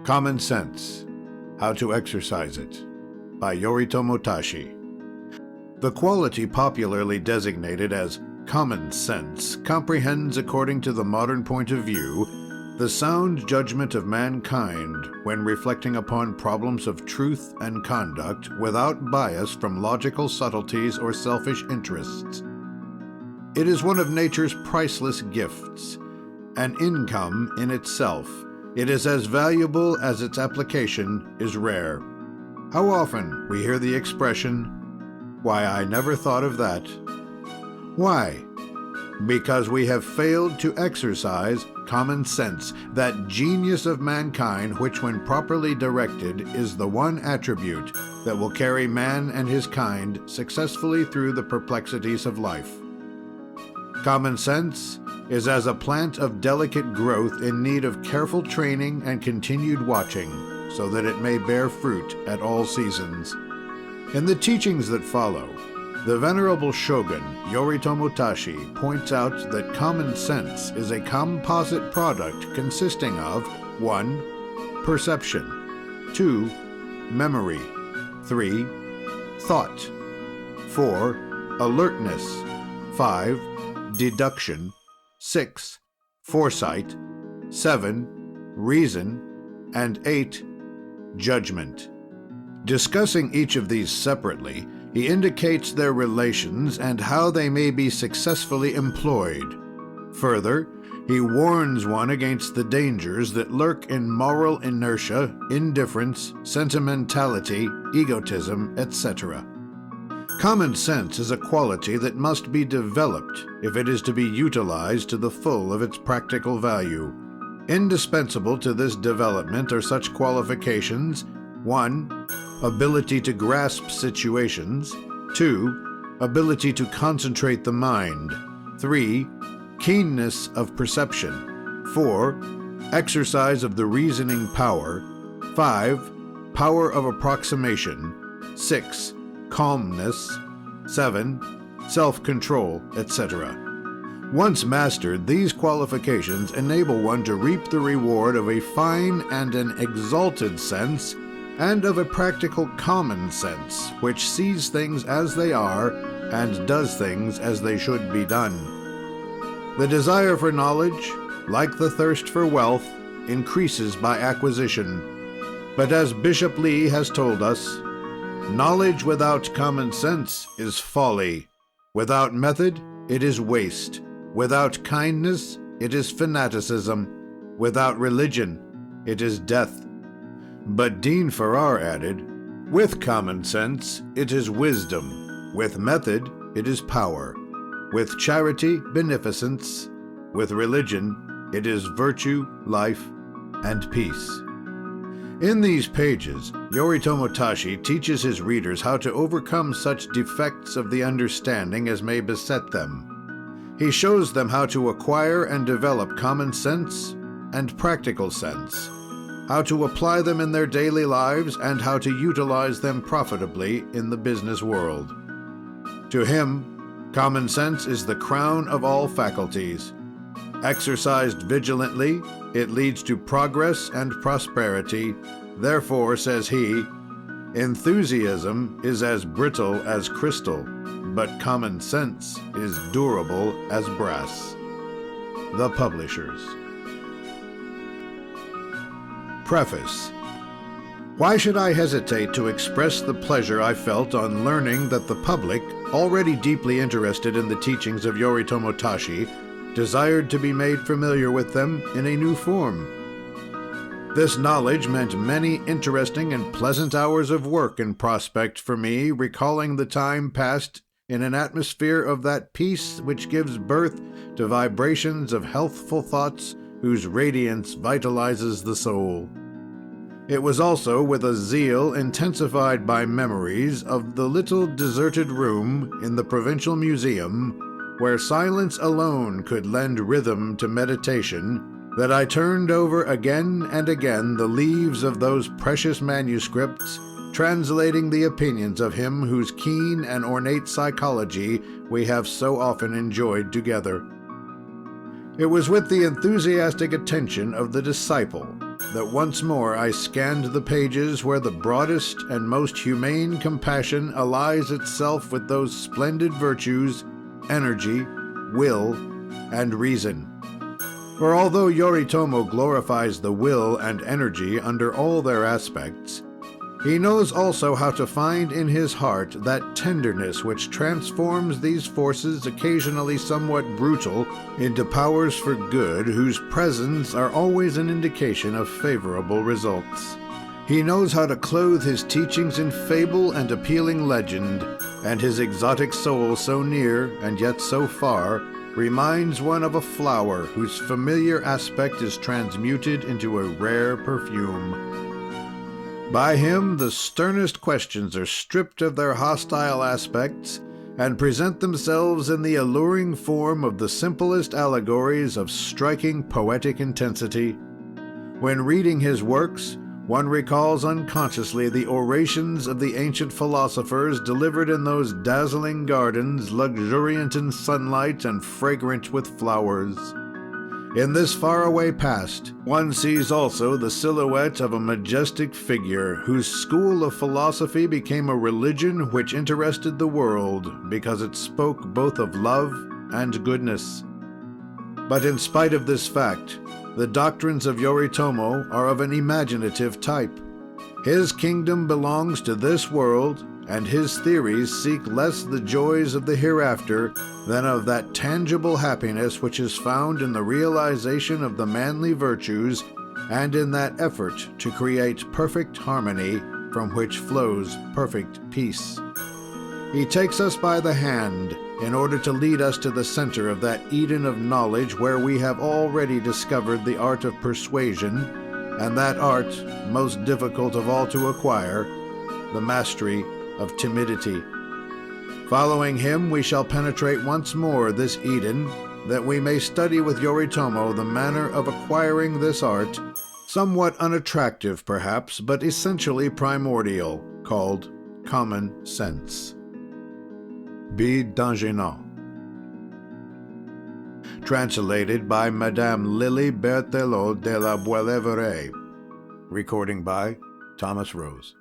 Common Sense: How to Exercise It by Yoritomo-Tashi. The quality popularly designated as common sense comprehends, according to the modern point of view, the sound judgment of mankind when reflecting upon problems of truth and conduct without bias from logical subtleties or selfish interests. It is one of nature's priceless gifts, an income in itself. It is as valuable as its application is rare. How often we hear the expression, "Why, I never thought of that." Why? Because we have failed to exercise common sense, that genius of mankind which, when properly directed, is the one attribute that will carry man and his kind successfully through the perplexities of life. Common sense is as a plant of delicate growth in need of careful training and continued watching, so that it may bear fruit at all seasons. In the teachings that follow, the venerable shogun Yoritomo-Tashi points out that common sense is a composite product consisting of 1. Perception, 2. Memory, 3. Thought, 4. Alertness, 5. Deduction, 6. Foresight, 7. Reason, and 8. Judgment. Discussing each of these separately, he indicates their relations and how they may be successfully employed. Further, he warns one against the dangers that lurk in moral inertia, indifference, sentimentality, egotism, etc. Common sense is a quality that must be developed if it is to be utilized to the full of its practical value. Indispensable to this development are such qualifications: 1. Ability to grasp situations, 2. Ability to concentrate the mind, 3. Keenness of perception, 4. Exercise of the reasoning power, 5. Power of approximation, 6. Calmness, 7. Self-control, etc. Once mastered, these qualifications enable one to reap the reward of a fine and an exalted sense, and of a practical common sense, which sees things as they are and does things as they should be done. The desire for knowledge, like the thirst for wealth, increases by acquisition. But as Bishop Lee has told us, knowledge without common sense is folly. Without method, it is waste. Without kindness, it is fanaticism. Without religion, it is death. But Dean Farrar added, with common sense, it is wisdom. With method, it is power. With charity, beneficence. With religion, it is virtue, life, and peace. In these pages, Yoritomo-Tashi teaches his readers how to overcome such defects of the understanding as may beset them. He shows them how to acquire and develop common sense and practical sense, how to apply them in their daily lives, and how to utilize them profitably in the business world. To him, common sense is the crown of all faculties. Exercised vigilantly, it leads to progress and prosperity. Therefore, says he, enthusiasm is as brittle as crystal, but common sense is durable as brass. The Publishers. Preface. Why should I hesitate to express the pleasure I felt on learning that the public, already deeply interested in the teachings of Yoritomo-Tashi, desired to be made familiar with them in a new form? This knowledge meant many interesting and pleasant hours of work in prospect for me, recalling the time passed in an atmosphere of that peace which gives birth to vibrations of healthful thoughts whose radiance vitalizes the soul. It was also with a zeal intensified by memories of the little deserted room in the Provincial Museum, where silence alone could lend rhythm to meditation, that I turned over again and again the leaves of those precious manuscripts, translating the opinions of him whose keen and ornate psychology we have so often enjoyed together. It was with the enthusiastic attention of the disciple that once more I scanned the pages where the broadest and most humane compassion allies itself with those splendid virtues, energy, will, and reason. For although Yoritomo glorifies the will and energy under all their aspects, he knows also how to find in his heart that tenderness which transforms these forces, occasionally somewhat brutal, into powers for good, whose presence are always an indication of favorable results. He knows how to clothe his teachings in fable and appealing legend, and his exotic soul, so near and yet so far, reminds one of a flower whose familiar aspect is transmuted into a rare perfume. By him, the sternest questions are stripped of their hostile aspects and present themselves in the alluring form of the simplest allegories of striking poetic intensity. When reading his works, one recalls unconsciously the orations of the ancient philosophers delivered in those dazzling gardens, luxuriant in sunlight and fragrant with flowers. In this faraway past, one sees also the silhouette of a majestic figure whose school of philosophy became a religion which interested the world because it spoke both of love and goodness. But in spite of this fact, the doctrines of Yoritomo are of an imaginative type. His kingdom belongs to this world, and his theories seek less the joys of the hereafter than of that tangible happiness which is found in the realization of the manly virtues and in that effort to create perfect harmony from which flows perfect peace. He takes us by the hand in order to lead us to the center of that Eden of knowledge where we have already discovered the art of persuasion, and that art, most difficult of all to acquire, the mastery of timidity. Following him, we shall penetrate once more this Eden, that we may study with Yoritomo the manner of acquiring this art, somewhat unattractive perhaps, but essentially primordial, called common sense. B. Dangenot. Translated by Madame Lily Berthelot de la Boilevere. Recording by Thomas Rose.